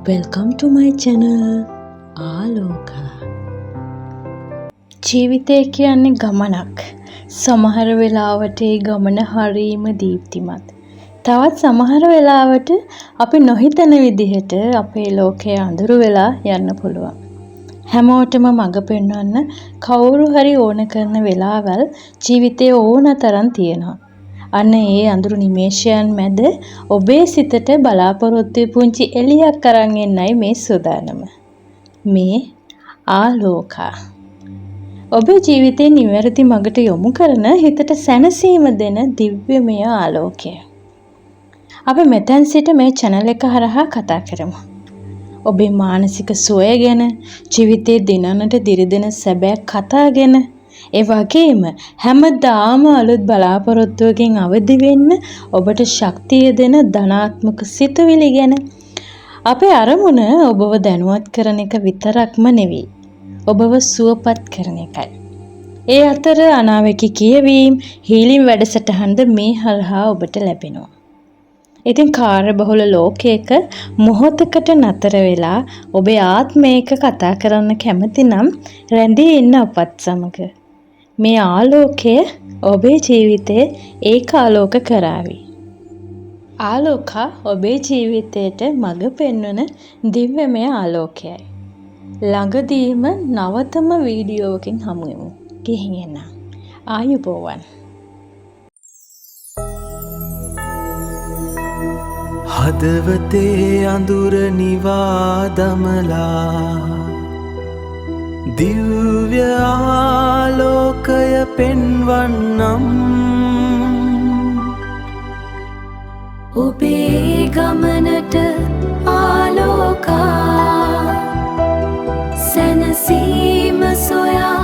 Welcome to my channel ආලෝක. ජීවිතය කියන්නේ ගමනක්. සමහර වෙලාවට ඒ ගමන හරීම දීප්තිමත්. තවත් සමහර වෙලාවට අපි නොහිතන විදිහට අපේ ලෝකය අඳුරු වෙලා යන්න පුළුවන්. හැමෝටම මඟ පෙන්වන්න කවුරු හරි ඕන කරන වෙලාවල් ජීවිතේ ඕන තරම් තියෙනවා. අන්න ඒ අඳුරු නිමේෂයන් මැද ඔබේ සිතට බලාපොරොත්තු පුංචි එළියක් අරන් එන්නයි මේ සූදානම. මේ ආලෝකා. ඔබේ ජීවිතේ නිවැරදි මඟට යොමු කරන හිතට සැනසීම දෙන දිව්‍යමය ආලෝකය. අපි මෙතෙන් සිට මේ channel එක හරහා කතා කරමු. ඔබේ මානසික සුවය ගැන, ජීවිතේ දිනනට දිරිදෙන සැබෑ කතා ගැන, ඒ වගේම හැමදාම අලුත් බලාපොරොත්තුවකින් අවදි වෙන්න ඔබට ශක්තිය දෙන ධනාත්මක සිතුවිලි ගැන. අපේ අරමුණ ඔබව දැනුවත් කරන එක විතරක්ම නෙවෙයි, ඔබව සුවපත් කරන එකයි. ඒ අතර අනාවැකි කියවීම්, හීලින් වැඩසටහන්ද මේ හරහා ඔබට ලැබෙනවා. ඉතින් කාර්යබහුල ලෝකයක මොහොතකට නතර වෙලා ඔබේ ආත්මයක කතා කරන්න කැමති නම් රැඳී ඉන්න අපත් සමග. මේ ආලෝකය ඔබේ ජීවිතේ ඒකාලෝක කරાવી. ආලෝකා ඔබේ ජීවිතයට මඟ පෙන්වන දිව්‍යමය ආලෝකයයි. ළඟදීම නවතම වීඩියෝවකින් හමු වෙමු. ගිහින් එන්න. ආයුබෝවන්. හදවතේ අඳුර නිවා දමලා දිව්‍ය ආලෝකය පෙන්වන්නම්. ඔබේ ගමනට ආලෝකා සැනසීම සොයා